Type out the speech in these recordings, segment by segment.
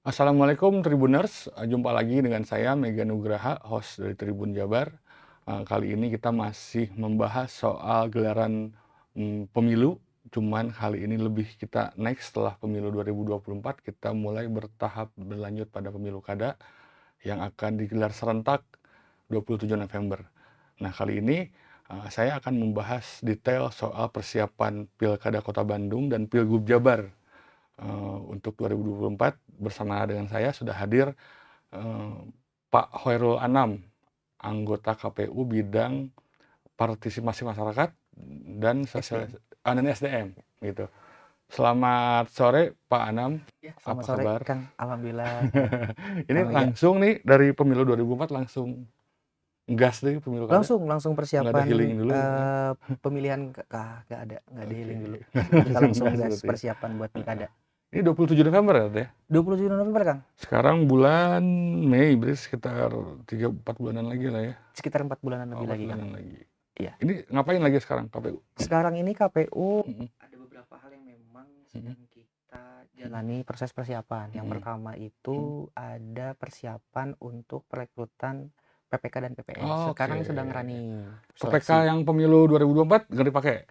Assalamualaikum Tribuners, jumpa lagi dengan saya Mega Nugraha, host dari Tribun Jabar. Kali ini kita masih membahas soal gelaran pemilu, cuman kali ini lebih kita next setelah pemilu 2024, kita mulai bertahap berlanjut pada pemilu kada yang akan digelar serentak 27 November. Nah, kali ini saya akan membahas detail soal persiapan Pilkada Kota Bandung dan Pilgub Jabar. Untuk 2024 bersama dengan saya sudah hadir Pak Hoirul Anam, anggota KPU bidang partisipasi masyarakat dan SDM gitu. Selamat sore Pak Anam. Ya, Apa selamat sore kabar? Kang. Alhamdulillah. Ini langsung nih dari pemilu 2004 langsung gas deh pemilu kada. Langsung Nggak ada persiapan healing dulu. pemilihan nggak ada healing dulu. Kita Kita langsung gas persiapan buat pilkada. Ini 27 November ya? 27 November Kang. Sekarang bulan Mei, berarti sekitar 3-4 bulanan lagi lah ya. Sekitar 4 bulanan lebih lagi Kang. Iya. Ini ngapain lagi sekarang KPU? Sekarang ini KPU ada beberapa hal yang memang sedang kita jalani proses persiapan. Yang pertama itu ada persiapan untuk perekrutan PPK dan PPS. Sekarang sedang running. PPK yang pemilu 2024 nggak dipakai?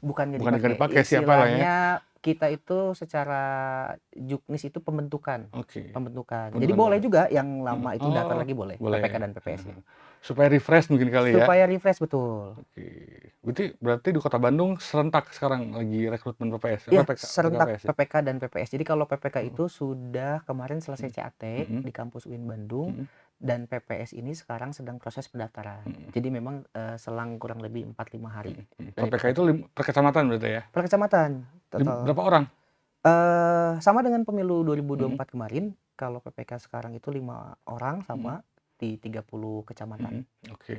Bukan nggak dipakai, siapa lah ya? Kita itu secara juknis itu pembentukan. Oke. Pembentukan. Jadi boleh juga yang lama itu datang lagi boleh. PPK dan PPS-nya. Supaya refresh mungkin kali ya? Supaya refresh, betul. Oke. Berarti di Kota Bandung serentak sekarang lagi rekrutmen PPS? Iya, serentak PPK dan PPS. Jadi kalau PPK itu sudah kemarin selesai CAT di kampus UIN Bandung. Dan PPS ini sekarang sedang proses pendaftaran. Jadi memang selang kurang lebih 4-5 hari. PPK itu per kecamatan berarti ya? Per kecamatan. Total. Berapa orang? Sama dengan pemilu 2024 kemarin. Kalau PPK sekarang itu 5 orang sama di 30 kecamatan.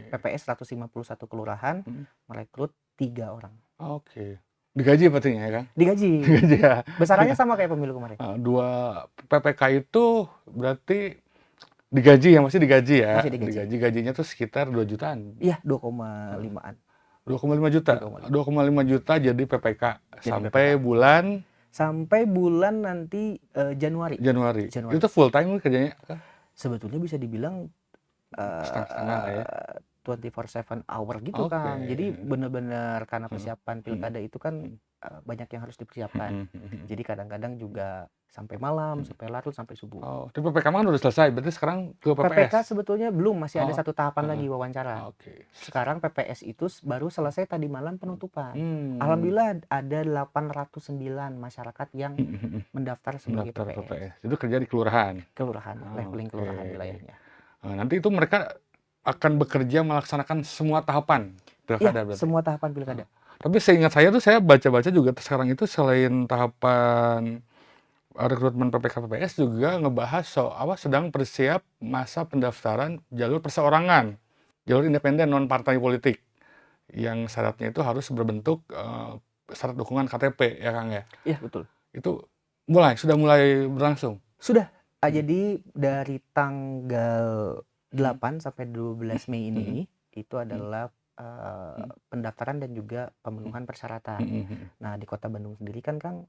PPS 151 kelurahan merekrut 3 orang. Oke. Digaji berarti ya kan? Digaji ya. Besarannya sama kayak pemilu kemarin. Dua PPK itu berarti digaji ya, masih digaji ya? Masih digaji. Gajinya tuh sekitar 2 jutaan? Iya, 2,5-an. 2,5 juta? 2,5 juta jadi PPK sampai bulan? Sampai bulan nanti Januari. Itu full time kerjanya? Sebetulnya bisa dibilang setengah-setengah ya? 24/7 hour gitu kan. Jadi benar-benar karena persiapan pilkada itu kan banyak yang harus dipersiapkan. Jadi kadang-kadang juga sampai malam, sampai larut, sampai subuh. Oh, tapi PPK kan udah selesai, berarti sekarang ke PPS? PPK sebetulnya belum, masih ada satu tahapan lagi wawancara. Sekarang PPS itu baru selesai tadi malam penutupan. Alhamdulillah ada 809 masyarakat yang mendaftar sebagai PPS. Itu kerja di kelurahan? Kelurahan, leveling kelurahan wilayahnya. Nanti itu mereka akan bekerja melaksanakan semua tahapan pilkada berarti? Semua tahapan pilkada. Tapi seingat saya tuh, saya baca-baca juga sekarang itu selain tahapan rekrutmen PPK PPS juga ngebahas soal sedang bersiap masa pendaftaran jalur perseorangan, jalur independen non partai politik, yang syaratnya itu harus berbentuk syarat dukungan KTP ya Kang ya? Iya betul. Itu sudah mulai berlangsung? Sudah. Jadi dari tanggal 8 sampai 12 Mei ini itu adalah pendaftaran dan juga pemenuhan persyaratan. Nah di Kota Bandung sendiri kan Kang,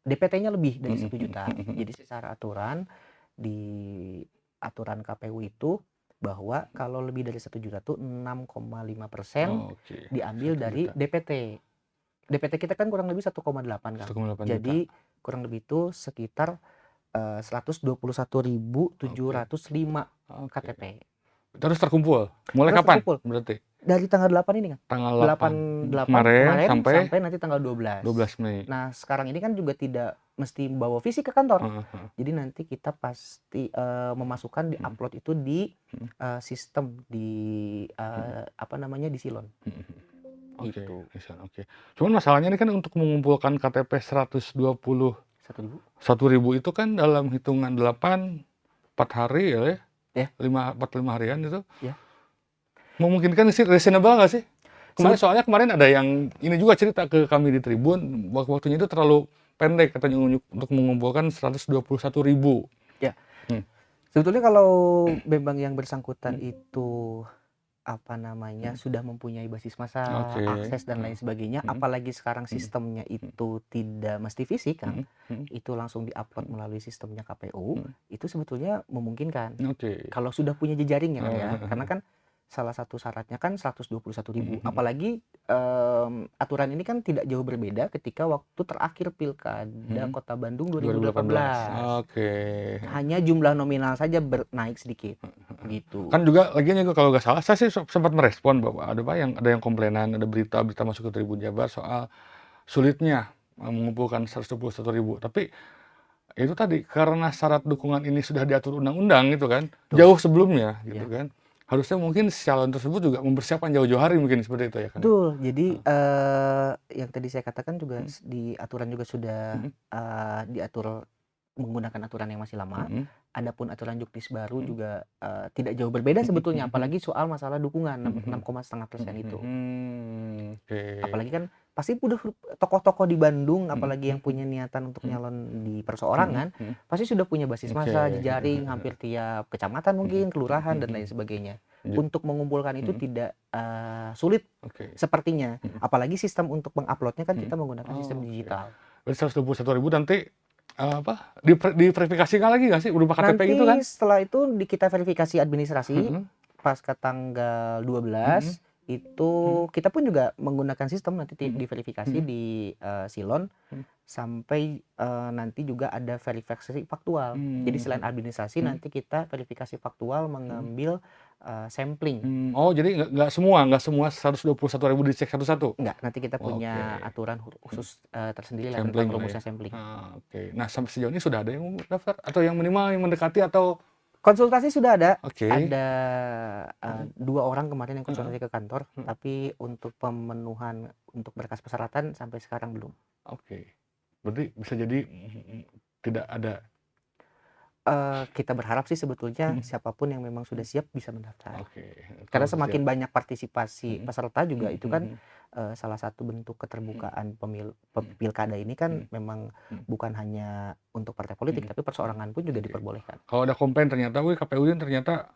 DPT-nya lebih dari 1 juta. Jadi secara aturan di aturan KPU itu bahwa kalau lebih dari 1 juta tuh 6,5% diambil dari DPT. DPT kita kan kurang lebih 1,8 kan. Jadi kurang lebih itu sekitar 121.705 KTP. Itu harus terkumpul. Mulai kapan berarti? Dari tanggal 8 ini kan? Tanggal 8 kemarin sampai nanti tanggal 12 Mei. Nah sekarang ini kan juga tidak mesti bawa fisik ke kantor. Jadi nanti kita pasti memasukkan di upload itu di sistem di di Silon. Oke. Cuman masalahnya ini kan untuk mengumpulkan KTP 1.000 itu kan dalam hitungan 4 hari ya? 5 harian itu? Ya. Memungkinkan sih, reasonable nggak sih? Soalnya kemarin ada yang ini juga cerita ke kami di Tribun, waktunya itu terlalu pendek katanya untuk mengumpulkan 121.000. Ya. Sebetulnya kalau memang yang bersangkutan itu sudah mempunyai basis massa, Oke. akses dan lain sebagainya, apalagi sekarang sistemnya itu tidak mesti fisik, Kang, itu langsung di-upload melalui sistemnya KPU, itu sebetulnya memungkinkan. Oke. Kalau sudah punya jejaring ya, Kang, ya. Karena kan salah satu syaratnya kan 121.000. Apalagi aturan ini kan tidak jauh berbeda ketika waktu terakhir Pilkada Kota Bandung 2018. Oke. Hanya jumlah nominal saja naik sedikit, gitu. Kan juga lagian juga kalau nggak salah, saya sih sempat merespon bahwa ada yang komplainan, ada berita masuk ke Tribun Jabar soal sulitnya mengumpulkan 121.000. Tapi itu tadi karena syarat dukungan ini sudah diatur undang-undang gitu kan, jauh sebelumnya gitu kan. Harusnya mungkin calon tersebut juga mempersiapkan jauh-jauh hari mungkin seperti itu ya kan. Betul. Jadi yang tadi saya katakan juga di aturan juga sudah diatur menggunakan aturan yang masih lama. Adapun aturan juknis baru juga tidak jauh berbeda sebetulnya, apalagi soal masalah dukungan 6,5% itu. Oke. Apalagi kan pasti udah tokoh-tokoh di Bandung, apalagi yang punya niatan untuk nyalon di perseorangan, pasti sudah punya basis massa, jejaring, hampir tiap kecamatan mungkin, kelurahan dan lain sebagainya. Untuk mengumpulkan itu tidak sulit sepertinya. Apalagi sistem untuk menguploadnya kan kita menggunakan sistem digital. Berarti 121.000 nanti diverifikasikan lagi nggak sih berupa KTP gitu kan? Nanti setelah itu kita verifikasi administrasi pasca tanggal 12 itu kita pun juga menggunakan sistem nanti diverifikasi di Silon sampai nanti juga ada verifikasi faktual. Jadi selain administrasi nanti kita verifikasi faktual mengambil sampling. Oh, jadi nggak semua 121.000 dicek satu-satu? Enggak, nanti kita punya aturan khusus tersendiri lah Sampling tentang rumusnya sampling. Oke. Nah, sampai sejauh ini sudah ada yang daftar atau yang minimal yang mendekati atau konsultasi sudah ada. Oke. Ada 2 orang kemarin yang konsultasi ke kantor, tapi untuk pemenuhan untuk berkas persyaratan sampai sekarang belum. Oke. Berarti bisa jadi tidak ada. Kita berharap sih sebetulnya siapapun yang memang sudah siap bisa mendaftar. Oke. Karena semakin banyak partisipasi peserta juga itu kan salah satu bentuk keterbukaan pilkada ini kan memang bukan hanya untuk partai politik, tapi perseorangan pun juga diperbolehkan. Kalau ada komplain ternyata, KPU ini ternyata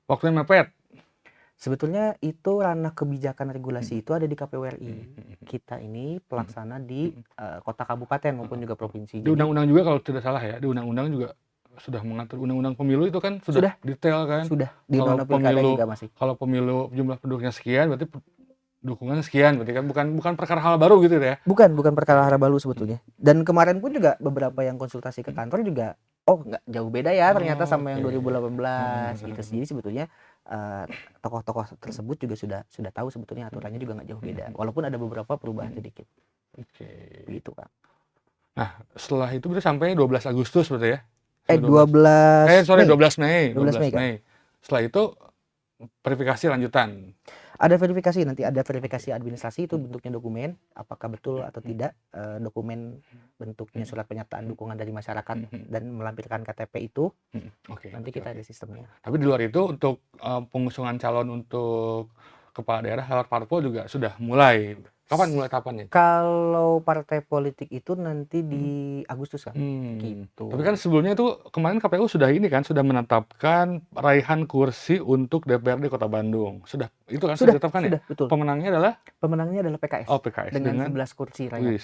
waktunya mepet. Sebetulnya itu ranah kebijakan regulasi itu ada di KPU RI. Kita ini pelaksana di kota kabupaten maupun juga provinsi. Di undang-undang juga kalau tidak salah ya, di undang-undang juga sudah mengatur, undang-undang pemilu itu kan sudah detail kan. Sudah, di undang-undang pilkada juga masih. Kalau pemilu jumlah penduduknya sekian berarti dukungan sekian, berarti kan bukan perkara hal baru gitu ya. Bukan perkara hal baru sebetulnya. Dan kemarin pun juga beberapa yang konsultasi ke kantor juga nggak jauh beda ya ternyata sama yang 2018 gitu. Jadi sebetulnya tokoh-tokoh tersebut juga sudah tahu sebetulnya aturannya juga nggak jauh beda, walaupun ada beberapa perubahan sedikit. Gitu kan. Nah, setelah itu berarti sampai 12 Agustus berarti ya? 12 Mei. Kan? Setelah itu verifikasi lanjutan. Ada verifikasi, nanti ada verifikasi administrasi, itu bentuknya dokumen, apakah betul atau tidak dokumen bentuknya surat pernyataan dukungan dari masyarakat dan melampirkan KTP itu. Nanti kita ada sistemnya. Tapi di luar itu untuk pengusungan calon untuk kepala daerah lewat parpol juga sudah mulai. Kapan mulai tahapannya? Kalau partai politik itu nanti di Agustus kan, gitu. Tapi kan sebelumnya itu kemarin KPU sudah menetapkan raihan kursi untuk DPRD Kota Bandung. Sudah ditetapkan ya? Betul. Pemenangnya adalah PKS. Oh, PKS dengan 11 kursi raihan.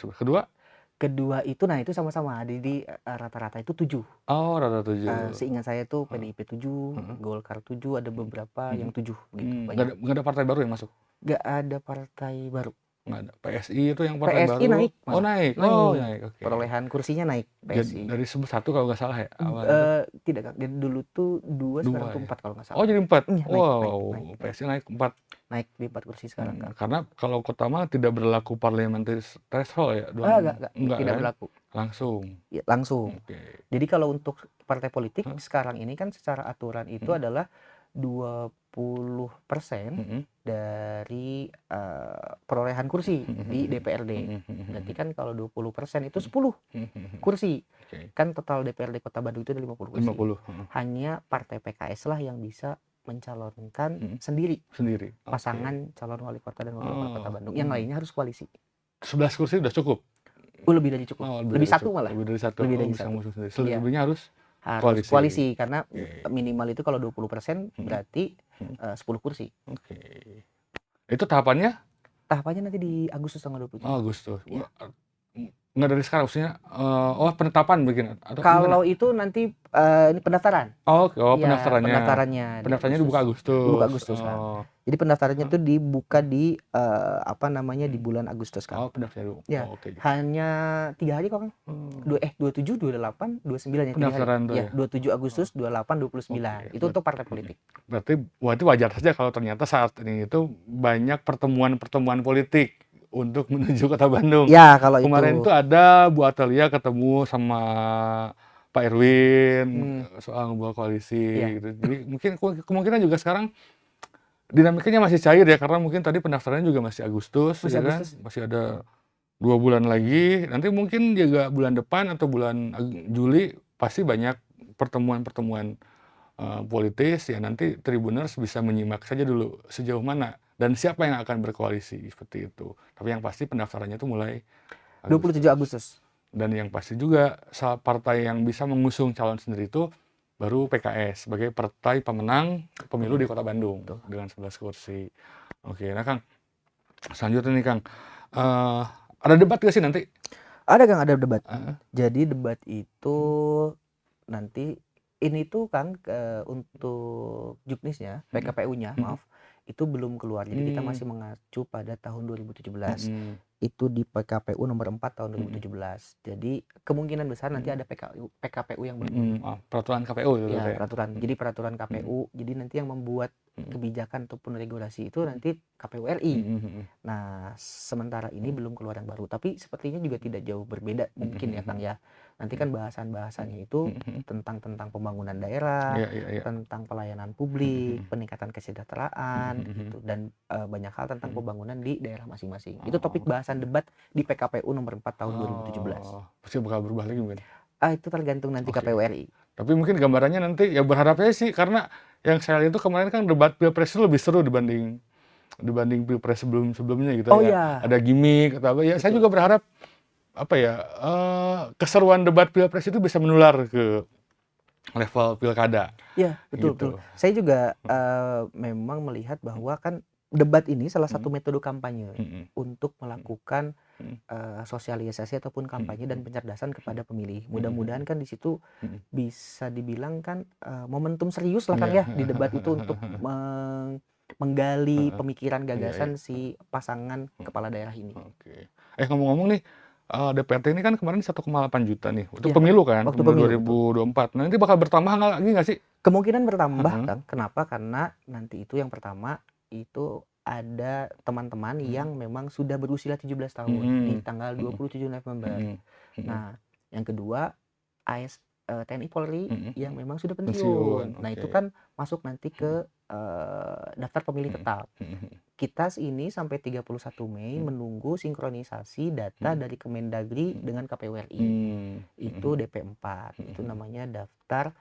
Kedua itu sama-sama di rata-rata itu 7. Oh, rata-rata 7. Seingat saya tuh PDIP 7, Golkar 7, ada beberapa yang 7 gitu. Nggak ada partai baru yang masuk? Nggak ada partai baru. Nggak ada. PSI itu yang partai baru? naik. Naik. Okay. Perolehan kursinya naik PSI. Dari 1 kalau nggak salah ya? Tidak, Kak. Dulu tuh 2, sekarang tuh 4 kalau nggak salah. Oh, jadi 4? Naik. PSI naik 4. Naik di 4 kursi sekarang, Kak. Karena kalau Kota Malang tidak berlaku parliamentary threshold ya? Enggak, tidak berlaku. Langsung? Ya, langsung. Jadi kalau untuk partai politik sekarang ini kan secara aturan itu adalah 20% dari perolehan kursi di DPRD. Berarti kan kalau 20% itu 10 kursi. Kan total DPRD Kota Bandung itu ada 50 kursi. 50. Hanya partai PKS lah yang bisa mencalonkan sendiri. Pasangan calon wali kota dan wakil wali kota Bandung. Yang lainnya harus koalisi. 11 kursi udah cukup? Lebih dari cukup. Lebih satu malah. Lebih dari satu. Selebihnya harus koalisi karena minimal itu kalau 20% berarti 10 kursi. Oke. Itu tahapannya? Tahapannya nanti di Agustus tanggal 27. Oh, Agustus. Iya. Nggak dari sekarang maksudnya, oh penetapan bikin atau Kalau gimana? itu nanti ini pendaftaran. Oh, Iya, pendaftarannya. pendaftarannya di Pendaftarannya dibuka Agustus. Dibuka Agustus. Agustus, Kang. Oh. Jadi pendaftarannya tuh dibuka di di bulan Agustus, Kang. Oh, pendaftaran. Ya, Oh, oke. hanya 3 hari kok, Kang. 27, 28, 29 ya, 3 hari. Pendaftaran tuh Ya, ya. 27 Agustus, 28, 29. Oke. Itu untuk partai politik. Berarti wajar saja kalau ternyata saat ini itu banyak pertemuan-pertemuan politik untuk menuju Kota Bandung. Ya, kalau Kemarin itu. tuh ada Bu Atalia ketemu sama Pak Irwin soal ngebuat koalisi Iya. gitu. Jadi mungkin kemungkinan juga sekarang dinamikanya masih cair ya, karena mungkin tadi pendaftarannya juga masih Agustus, Masih ya kan? Agustus. Masih ada 2 bulan lagi. Nanti mungkin juga bulan depan atau bulan Juli pasti banyak pertemuan-pertemuan politis ya. Nanti Tribuners bisa menyimak saja dulu sejauh mana dan siapa yang akan berkoalisi seperti itu. Tapi yang pasti pendaftarannya itu mulai 27 Agustus. Dan yang pasti juga partai yang bisa mengusung calon sendiri itu baru PKS sebagai partai pemenang pemilu di Kota Bandung dengan 11 kursi. Oke, nah Kang, selanjutnya nih Kang, ada debat gak sih nanti? Ada, Kang, ada debat. Jadi debat itu nanti ini tuh, Kang, untuk juknisnya, PKPU-nya, maaf, itu belum keluar. Jadi kita masih mengacu pada tahun 2017. Itu di PKPU nomor 4 tahun 2017. Jadi kemungkinan besar nanti ada PKPU yang baru. Peraturan KPU itu Ya, peraturan. Jadi peraturan KPU. Jadi nanti yang membuat kebijakan ataupun regulasi itu nanti KPU RI. Nah, sementara ini belum keluar yang baru. Tapi sepertinya juga tidak jauh berbeda mungkin ya, Kang, ya. Nanti kan bahasan-bahasannya itu tentang pembangunan daerah, tentang pelayanan publik, peningkatan kesejahteraan, gitu, dan banyak hal tentang pembangunan di daerah masing-masing. Itu topik bahasan debat di PKPU nomor 4 tahun 2017. Pasti bakal berubah lagi mungkin. Itu tergantung nanti KPU RI. Tapi mungkin gambarannya nanti ya berharapnya sih, karena yang saya lihat itu kemarin kan debat Pilpres itu lebih seru dibanding Pilpres sebelumnya gitu ya. Ada gimmick atau apa ya. Betul. Saya juga berharap keseruan debat Pilpres itu bisa menular ke level pilkada. Iya, betul, gitu. betul. Saya juga memang melihat bahwa kan debat ini salah satu metode kampanye untuk melakukan sosialisasi ataupun kampanye dan pencerdasan kepada pemilih. Mudah-mudahan kan di situ bisa dibilang kan momentum serius lah, Kang, ya, di debat itu untuk menggali pemikiran gagasan si pasangan kepala daerah ini. Oke. Ngomong-ngomong nih, DPRT ini kan kemarin 1,8 juta nih untuk pemilu kan, waktu pemilu pemilu, 2024. Nah, nanti bakal bertambah lagi nggak sih? Kemungkinan bertambah, Kang. Kenapa? Karena nanti itu yang pertama itu ada teman-teman yang memang sudah berusia 17 tahun di tanggal 27 November. Nah, yang kedua TNI Polri yang memang sudah pensiun. Nah, itu kan masuk nanti ke daftar pemilih tetap. Kita ini sampai 31 Mei menunggu sinkronisasi data dari Kemendagri dengan KPU RI. Itu DP4. Itu namanya daftar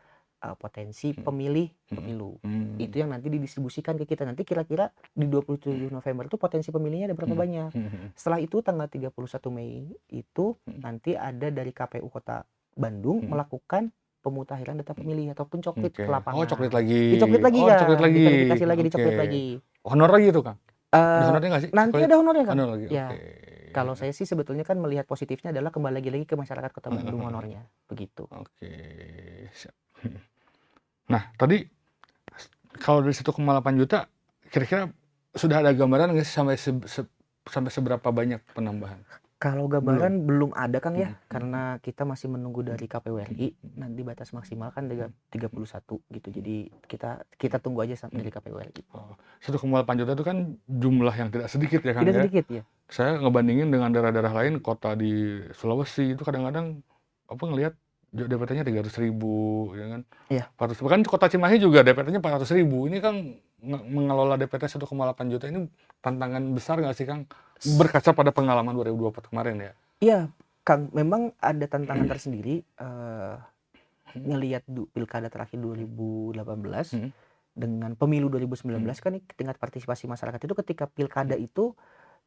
potensi pemilih pemilu. Itu yang nanti didistribusikan ke kita. Nanti kira-kira di 27 November itu potensi pemilihnya ada berapa banyak. Setelah itu tanggal 31 Mei itu nanti ada dari KPU Kota Bandung melakukan pemutahiran data pemilih ataupun coklit ke lapangan. Oh, coklit lagi. Dicoklit lagi, Kang. Coklit lagi. Diverifikasi lagi, dicoklit lagi. Honor lagi itu, Kang? Ada honornya nggak sih? Nanti ada honornya, Kang. Honor lagi. Ya. Kalau saya sih sebetulnya kan melihat positifnya adalah kembali lagi ke masyarakat Kota Bandung honornya. Begitu. Oke. Nah, tadi kalau dari 1,8 juta, kira-kira sudah ada gambaran nggak sih sampai seberapa banyak penambahan? Kalau gambaran belum ada, Kang, ya, karena kita masih menunggu dari KPU RI. Nanti batas maksimal kan 31 gitu. Jadi kita tunggu aja sampai dari KPU RI. 1,8 juta itu kan jumlah yang tidak sedikit ya, Kang, Tidak ya? sedikit, ya. Saya ngebandingin dengan daerah-daerah lain, kota di Sulawesi itu kadang-kadang ngelihat DPT-nya 300.000, ya kan? Iya. Bahkan kota Cimahi juga DPT-nya 400.000. Ini kan mengelola DPT 1,8 juta ini tantangan besar nggak sih, Kang? Berkaca pada pengalaman 2024 kemarin ya? Iya, Kang. Memang ada tantangan tersendiri. Ngelihat pilkada terakhir 2018 dengan pemilu 2019 kan tingkat partisipasi masyarakat itu ketika pilkada itu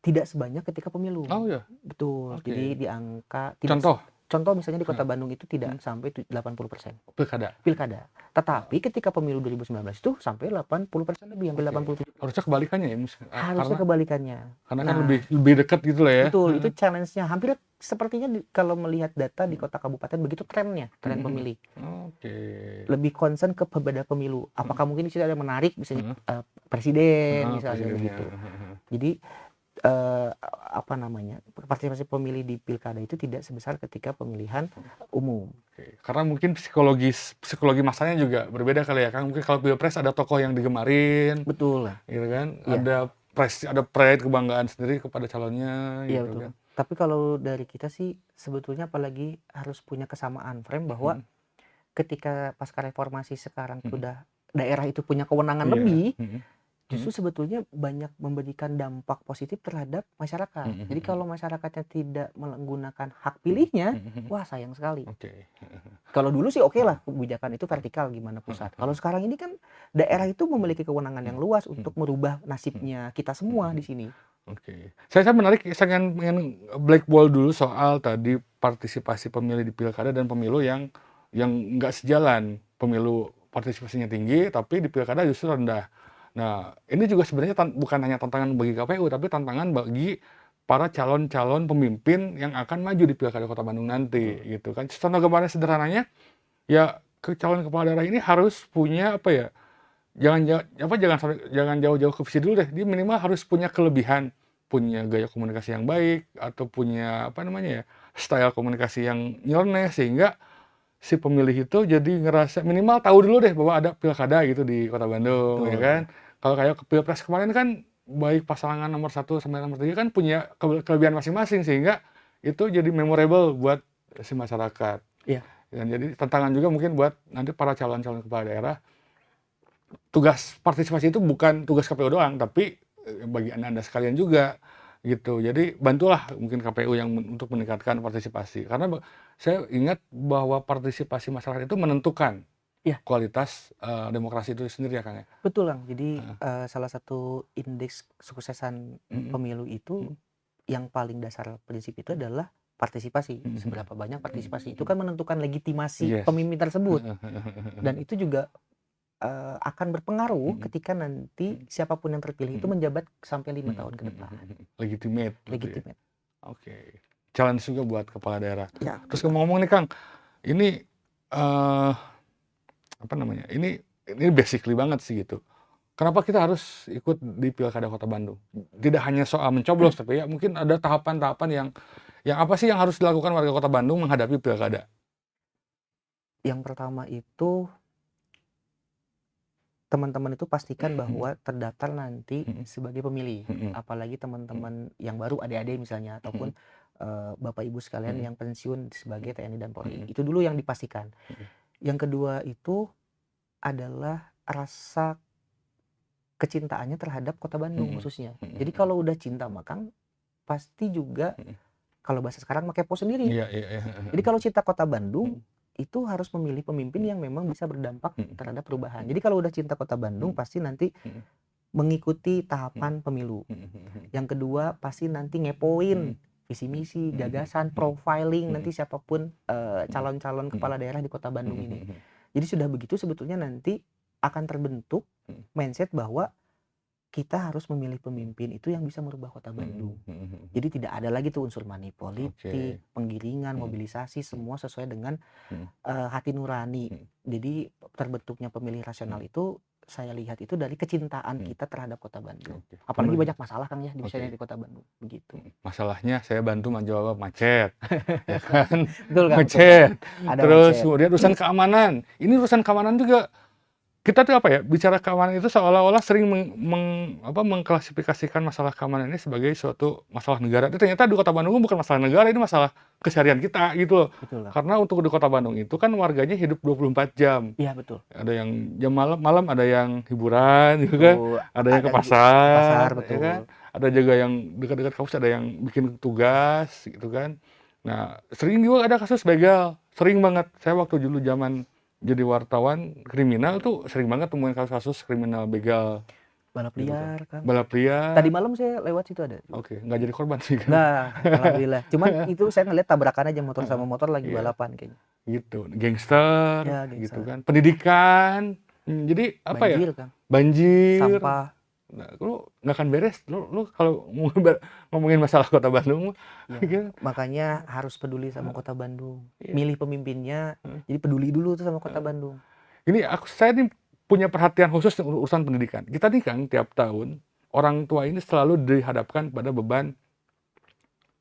tidak sebanyak ketika pemilu. Oh ya. Betul. Oke. Jadi di angka Contoh contoh misalnya di Kota Heeh. Bandung itu tidak sampai 80% Pilkada? pilkada. Tetapi ketika pemilu 2019 itu sampai 80% lebih, hampir Oke. 87%. Harusnya kebalikannya ya, Harusnya karena kebalikannya. kan Nah, lebih dekat gitu lah ya? betul, itu Heeh. challenge-nya. Hampir sepertinya kalau melihat data di kota kabupaten begitu trennya, tren Mhm mhm. pemilih. Oke. Lebih concern ke berbeda pemilu. Heeh. Apakah mungkin di situ ada yang menarik, misalnya Heeh. presiden Heeh, misalnya presidennya. begitu. Heeh heeh. Jadi apa namanya, partisipasi pemilih di pilkada itu tidak sebesar ketika pemilihan umum. Oke. Karena mungkin psikologi masanya juga berbeda kali ya, Kang. Mungkin kalau pilpres ada tokoh yang digemarin, Betul, gitu kan. iya, Ada pride, kebanggaan sendiri kepada calonnya, iya gitu betul. kan. Tapi kalau dari kita sih sebetulnya apalagi harus punya kesamaan frame bahwa Mhm. ketika pasca reformasi sekarang Mhm. sudah daerah itu punya kewenangan Iya. lebih, Mhm. Mhm. justru sebetulnya banyak memberikan dampak positif terhadap masyarakat. Mhm Jadi mhm. kalau masyarakatnya tidak menggunakan hak Mhm. pilihnya, Mhm mhm. wah sayang sekali. Oke. Kalau dulu sih oke lah kebijakan itu vertikal gimana Heeh pusat. Kalau heeh. sekarang ini kan daerah itu memiliki kewenangan yang luas Mhm untuk merubah mhm. nasibnya kita Mhm semua di mhm. sini. Oke. Saya pengen blackball dulu soal tadi partisipasi pemilih di pilkada dan pemilu yang nggak sejalan. Pemilu partisipasinya tinggi, tapi di pilkada justru rendah. Nah, ini juga sebenarnya bukan hanya tantangan bagi KPU, tapi tantangan bagi para calon-calon pemimpin yang akan maju di pilkada Kota Bandung nanti, Betul. gitu kan. Contoh gambaran sederhananya, ya calon kepala daerah ini harus punya apa ya? Jangan jauh-jauh ke visi dulu deh. Dia minimal harus punya kelebihan, punya gaya komunikasi yang baik atau punya apa namanya ya, style komunikasi yang nyeleneh sehingga si pemilih itu jadi ngerasa minimal tahu dulu deh bahwa ada pilkada gitu di Kota Bandung, ya kan. Betul. Kalau kayak ke Pilpres kemarin kan baik pasangan nomor 1 sampai nomor 3 kan punya kelebihan masing-masing sehingga itu jadi memorable buat si masyarakat. Iya, Dan jadi tantangan juga mungkin buat nanti para calon-calon kepala daerah. Tugas partisipasi itu bukan tugas KPU doang, tapi bagi Anda-Anda sekalian juga gitu. Jadi bantulah mungkin KPU yang untuk meningkatkan partisipasi. Karena saya ingat bahwa partisipasi masyarakat itu menentukan iya, kualitas demokrasi itu sendiri ya, Kang ya. betul Kang. Jadi Heeh. salah satu indeks kesuksesan Mhm. pemilu itu Mhm. yang paling dasar prinsip itu adalah partisipasi. Mhm mhm. Seberapa banyak partisipasi itu kan menentukan legitimasi Yes. pemimpin tersebut. Heeh heeh heeh. Dan itu juga akan berpengaruh Mhm. ketika nanti Mhm. siapapun yang terpilih itu Mhm. menjabat sampai 5 Mhm tahun ke mhm depan. mhm. Legitimate berarti ya. Legitimate. Oke. Challenge juga buat kepala daerah. Ya, Terus betul. ngomong-ngomong nih, Kang, ini apa namanya, ini basically banget sih gitu. Kenapa kita harus ikut di Pilkada Kota Bandung? Tidak hanya soal mencoblos, tapi ya mungkin ada tahapan-tahapan yang apa sih yang harus dilakukan warga Kota Bandung menghadapi pilkada? Yang pertama itu teman-teman itu pastikan Mhm bahwa terdaftar nanti mhm sebagai pemilih. mhm Apalagi mhm teman-teman yang baru, adik-adik misalnya, ataupun mhm bapak ibu sekalian mhm yang pensiun sebagai TNI dan Polri. mhm Itu dulu yang dipastikan. mhm Yang kedua itu adalah rasa kecintaannya terhadap Kota Bandung mhm khususnya. mhm Jadi mhm kalau udah cinta mah Kang, pasti juga mhm. kalau bahasa sekarang mah kepo sendiri. Iya iya iya, heeh Jadi heeh. kalau cinta Kota Bandung, Mhm itu harus memilih pemimpin mhm yang memang bisa berdampak mhm terhadap perubahan. mhm Jadi kalau udah cinta Kota Bandung, mhm pasti nanti mhm mengikuti mhm tahapan pemilu. mhm mhm Yang kedua, pasti nanti mhm ngepoin visi misi, mhm gagasan, mhm profiling mhm nanti siapapun mhm calon-calon mhm kepala daerah di Kota mhm Bandung mhm ini. mhm Jadi sudah begitu sebetulnya nanti akan terbentuk mhm mindset bahwa kita harus memilih pemimpin itu yang bisa merubah Kota mhm Bandung. mhm mhm. Jadi tidak ada lagi tuh unsur money politik, Oke. penggiringan, Mhm mobilisasi, mhm semua sesuai dengan mhm hati nurani. mhm Jadi terbentuknya pemilih rasional mhm itu saya lihat itu dari kecintaan mhm. kita terhadap Kota Bandung. Oke. Apalagi banyak masalah Kang ya misalnya Oke. di Kota Bandung, begitu. Masalahnya saya bantu menjawab macet, ya kan? Betul Kang, betul Kang. Macet. Ada Terus macet. kemudian urusan keamanan. Ini urusan keamanan juga kita tuh apa ya, bicara keamanan itu seolah-olah sering mengklasifikasikan masalah keamanan ini sebagai suatu masalah negara. Tapi ternyata di Kota Bandung bukan masalah negara, ini masalah keseharian kita gitu loh. Betul Kang. Karena untuk di Kota Bandung itu kan warganya hidup 24 jam. Iya betul. Ada yang jam malam ada yang hiburan gitu kan, Betul. ada yang ke Ada ke pasar, pasar, ya kan. betul. Ada juga yang dekat-dekat kampus ada yang bikin tugas gitu kan. Nah, sering juga ada kasus begal, sering banget. Saya waktu dulu zaman jadi wartawan kriminal tuh sering banget temuin kasus-kasus kriminal begal. Balap gitu kan. liar, Kang. Balap Tadi liar, malam saya lewat situ ada. oke, nggak jadi korban sih kan. Nggak, alhamdulillah. Cuman itu saya ngeliat tabrakan aja motor Heeh, sama motor lagi iya, balapan kayaknya. gitu. Gangster, Ya, gitu gangster. kan. Pendidikan, jadi apa ya? Banjir, Kang. Banjir. Sampah. Nah, lu nggak akan beres. Lu kalau ngomongin masalah kota Bandung, Ya, gitu. makanya harus peduli sama kota Bandung. Iya. Milih pemimpinnya, Heeh. jadi peduli dulu tuh sama kota Bandung. Ini saya nih punya perhatian khusus untuk urusan pendidikan. Kita nih Kang tiap tahun orang tua ini selalu dihadapkan pada beban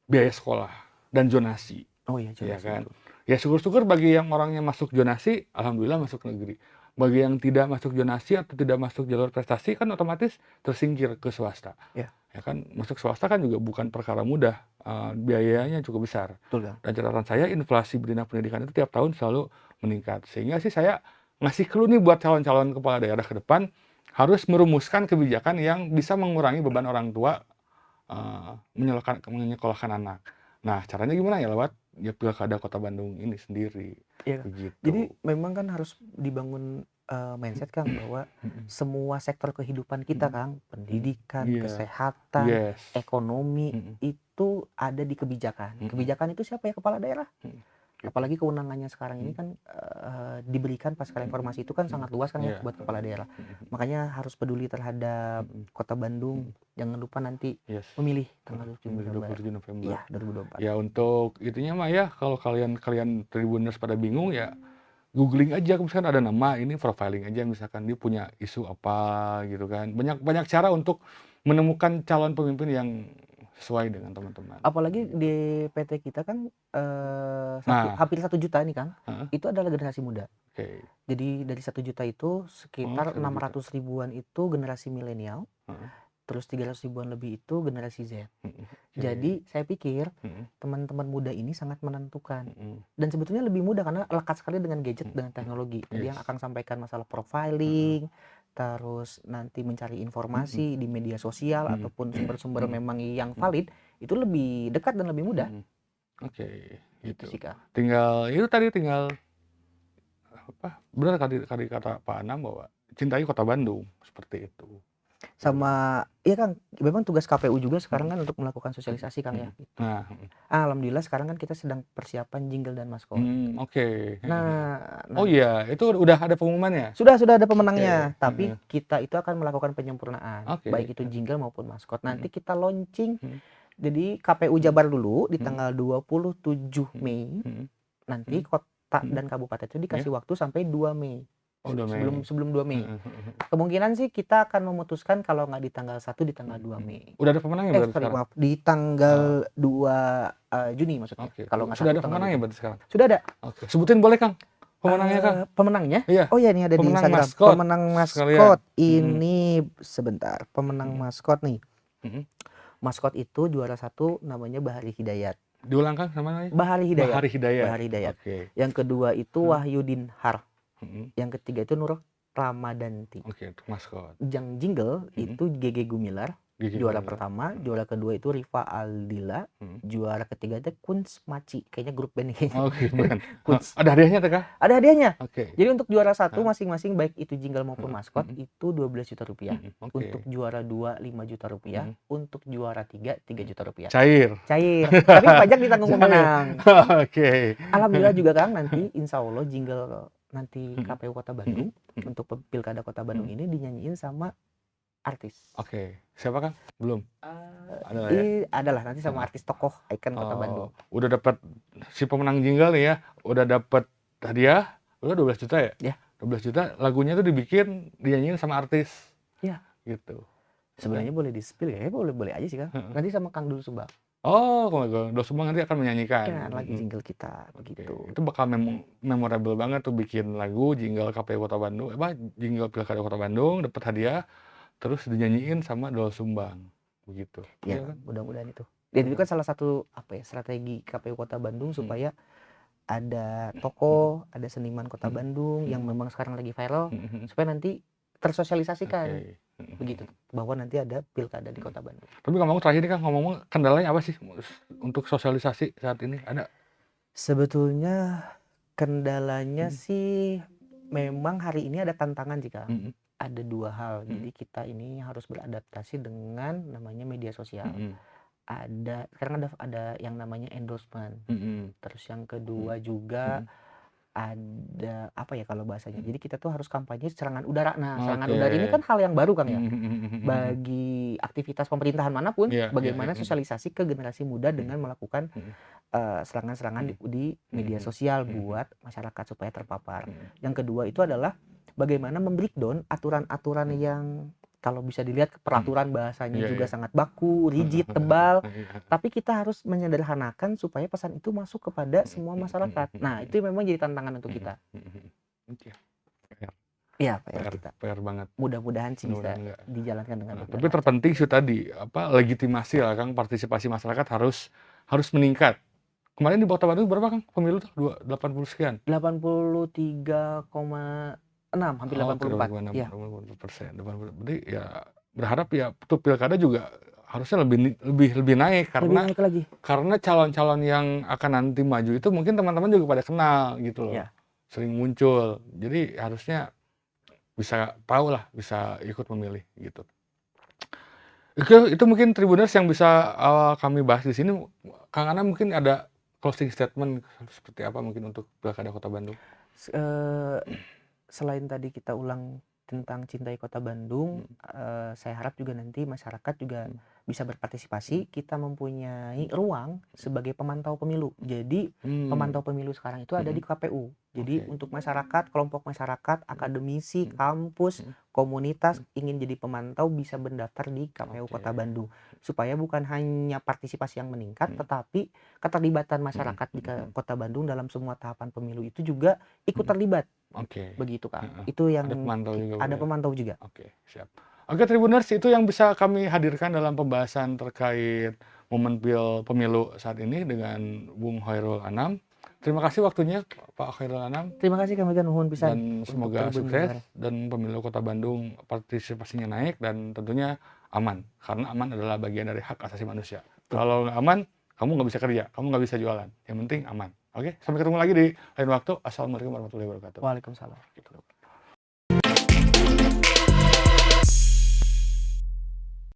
biaya sekolah dan zonasi, Oh iya, ya zonasi kan? betul. Ya syukur-syukur bagi yang orangnya masuk zonasi, alhamdulillah masuk negeri. Bagi yang tidak masuk zonasi atau tidak masuk jalur prestasi kan otomatis tersingkir ke swasta. Ya, Ya kan, masuk swasta kan juga bukan perkara mudah, biayanya cukup besar. betul, Kang. Dan catatan saya inflasi bidang pendidikan itu tiap tahun selalu meningkat. Sehingga sih saya ngasih clue nih buat calon-calon kepala daerah ke depan, harus merumuskan kebijakan yang bisa mengurangi beban orang tua menyekolahkan anak. Nah, caranya gimana ya? Lewat ya Pilkada Kota Bandung ini sendiri, Iya, Kang. begitu. Jadi memang kan harus dibangun mindset, Kang, bahwa semua sektor kehidupan kita, Kang, pendidikan, Iya, kesehatan, yes. ekonomi, itu ada di kebijakan. Kebijakan itu siapa ya? Kepala daerah. Apalagi kewenangannya sekarang ini kan diberikan pasca reformasi itu kan sangat luas kan ya Iya. buat kepala daerah. Makanya harus peduli terhadap Kota Bandung. Jangan lupa nanti Yes. memilih tanggal 27 November. Iya, 2024. Ya untuk itunya mah ya kalau kalian Tribuners pada bingung ya googling aja misalkan ada nama ini profiling aja misalkan dia punya isu apa gitu kan. Banyak cara untuk menemukan calon pemimpin yang sesuai dengan teman-teman. Apalagi di PT kita kan hampir 1 juta nih, Kang. Itu adalah generasi muda. Oke. Jadi dari 1 juta itu sekitar 1 juta. 600 ribuan itu generasi milenial. Terus 300 ribuan lebih itu generasi Z. Jadi saya pikir teman-teman muda ini sangat menentukan. Dan sebetulnya lebih mudah karena lekat sekali dengan gadget, dengan teknologi. Tadi yang akan sampaikan masalah profiling, terus nanti mencari informasi di media sosial ataupun sumber-sumber memang yang valid, itu lebih dekat dan lebih mudah. Oke, Gitu gitu. sih, Kang. Tinggal apa? Benar tadi kata Pak Anam bahwa cintai Kota Bandung seperti itu. Sama iya, Kang, memang tugas KPU juga sekarang kan untuk melakukan sosialisasi, Kang, ya. Nah, Alhamdulillah sekarang kan kita sedang persiapan jingle dan maskot. oke. Nah, Oh iya, itu udah ada pengumumannya? sudah ada pemenangnya, Oke. tapi kita itu akan melakukan penyempurnaan, Oke. baik itu jingle maupun maskot. Nanti kita launching jadi KPU Jabar dulu di tanggal 27 Mei. Nanti kota dan kabupaten itu dikasih waktu sampai 2 Mei. Oh, 2 Mei. Sebelum 2 Mei. Kemungkinan sih kita akan memutuskan kalau nggak di tanggal 1 di tanggal 2 Mei. Udah ada pemenangnya berarti sekarang? Maaf, di tanggal 2 Juni maksudnya. Oke. Kalau nggak Sudah ada satu tanggal pemenangnya itu. berarti sekarang? Sudah ada. Oke. Sebutin boleh, Kang? Pemenangnya, Kang? Pemenangnya? Iya. Oh ya, ini ada di Pemenang Instagram. maskot Pemenang sekalian. maskot ini sebentar. Pemenang maskot nih. Maskot itu juara 1 namanya Bahari Hidayat. Diulang, Kang, namanya? Bahari Hidayat. Bahari Hidayat. Bahari Hidayat. Oke. Yang kedua itu Wahyudin Har. Mm-mm. Yang ketiga itu Nur Ramadanti. Oke, untuk maskot. Yang jingle itu GG Gumilar. Gigi Juara Gumilar. pertama, juara kedua itu Rifa Aldila, juara ketiga itu Kunz Maci, kayaknya grup band ini. Oke, bukan. Kunz. Ada hadiahnya tuh, Kang? Ada hadiahnya. Oke. Jadi untuk juara 1 masing-masing baik itu jingle maupun maskot itu 12 juta rupiah. Oke. Untuk juara 2 5 juta rupiah. Untuk juara 3 3 juta rupiah. Cair. Tapi pajak ditanggung pemenang. Oke. Alhamdulillah juga, Kang, nanti insya Allah jingle nanti KPU Kota Bandung untuk Pilkada Kota Bandung ini dinyanyiin sama artis. Oke. Siapa, Kang? Belum. Ada lah ya? Adalah nanti sama artis tokoh ikon Kota Bandung. Udah dapat si pemenang jingle nih ya, udah dapat hadiah, udah 12 juta ya? Ya. 12 juta, lagunya tuh dibikin, dinyanyiin sama artis. Ya. Gitu. Sebenarnya boleh di-spill ya, boleh aja sih, Kang. Nanti sama Kang Dul Sumbang. Oh, kalau Dos Sumbang nanti akan menyanyikan. Kan lagi jingle kita begitu. Oke. Itu bakal memorable banget tuh bikin lagu jingle KPU Kota Bandung, jingle Pilkada Kota Bandung, dapat hadiah, terus dinyanyiin sama Doel Sumbang. Begitu. Ya, Iya kan? mudah-mudahan itu. Dan itu kan salah satu strategi KPU Kota Bandung supaya ada tokoh, ada seniman Kota Bandung yang memang sekarang lagi viral supaya nanti tersosialisasikan. Oke. Begitu bahwa nanti ada pilkada di Kota Bandung. Tapi ngomong terakhir nih, Kang, ngomong kendalanya apa sih untuk sosialisasi saat ini? Ada? Sebetulnya kendalanya sih memang hari ini ada tantangan sih, Kang. ada 2 hal. Mhm. Jadi kita ini harus beradaptasi dengan namanya media sosial. Mhm. Sekarang ada yang namanya endorsement. Mhm. Terus yang Mhm. kedua juga Mhm. ada, apa ya kalau bahasanya, Mhm. jadi kita tuh harus kampanye serangan udara. Nah, serangan Oke. udara ini kan hal yang baru, Kang, ya. Mhm mhm mhm mhm. Bagi aktivitas pemerintahan manapun, Iya iya iya, bagaimana mhm. sosialisasi ke generasi muda Mhm. dengan melakukan, Mhm. serangan-serangan Mhm. di Mhm media mhm. sosial Mhm mhm. buat masyarakat supaya terpapar. Mhm. Yang kedua itu adalah bagaimana membreakdown aturan-aturan Mhm. yang kalau bisa dilihat Mhm. peraturan bahasanya Iya juga iya. sangat baku, Heeh rigid, heeh tebal, heeh. Iya. tapi kita harus menyederhanakan supaya pesan itu masuk kepada Mhm semua mhm mhm masyarakat. mhm Nah, mhm. itu memang jadi tantangan untuk Mhm kita. mhm mhm. Oke. PR Iya, PR PR kita. PR banget. Mudah-mudahan sih bisa Mudah-mudahan enggak. dijalankan dengan Heeh, baik dan tapi lancar. terpenting sih tadi, legitimasi lah Kang, partisipasi masyarakat harus meningkat. Kemarin di Kota Bandung berapa Kang pemilu tuh? 80 sekian? 83,6, hampir Oke, 84. 86, Iya. 84%, 80. Berarti ya berharap ya untuk pilkada juga harusnya lebih naik Lebih karena naik lagi. calon-calon yang akan nanti maju itu mungkin teman-teman juga pada kenal gitu loh. Iya. Sering muncul. Jadi harusnya bisa tahu lah, bisa ikut memilih gitu. Itu mungkin Tribuners yang bisa kami bahas di sini. Kang Ana mungkin ada closing statement seperti apa mungkin untuk Pilkada Kota Bandung? Selain tadi kita ulang tentang cintai Kota Bandung, Mhm. saya harap juga nanti masyarakat juga Mhm. bisa berpartisipasi. Kita mempunyai ruang sebagai pemantau pemilu. Jadi pemantau pemilu sekarang itu ada di Mhm. KPU. Jadi Oke. untuk masyarakat, kelompok masyarakat, akademisi, Mhm. kampus, Mhm. komunitas Mhm. ingin jadi pemantau bisa mendaftar di KPU Oke. Kota Bandung. Supaya bukan hanya partisipasi yang meningkat, Mhm. tetapi keterlibatan Mhm masyarakat di mhm. Kota Bandung dalam semua tahapan pemilu itu juga ikut Mhm. terlibat. Oke. Begitu, Kang. Heeh. Itu Ada yang pemantau juga ada Bro ya? pemantau juga. Oke, siap. Oke Tribuners, itu yang bisa kami hadirkan dalam pembahasan terkait momen pemilu saat ini dengan Bung Khairul Anam. Terima kasih waktunya Pak Khairul Anam, Terima kasih kami kan nuhun pisan dan untuk semoga Tribun sukses Jabar. dan pemilu Kota Bandung partisipasinya naik dan tentunya aman. Karena aman adalah bagian dari hak asasi manusia. Betul. Kalau nggak aman, kamu nggak bisa kerja, kamu nggak bisa jualan. Yang penting aman. Oke, sampai ketemu lagi di lain waktu. Assalamualaikum warahmatullahi wabarakatuh. Waalaikumsalam.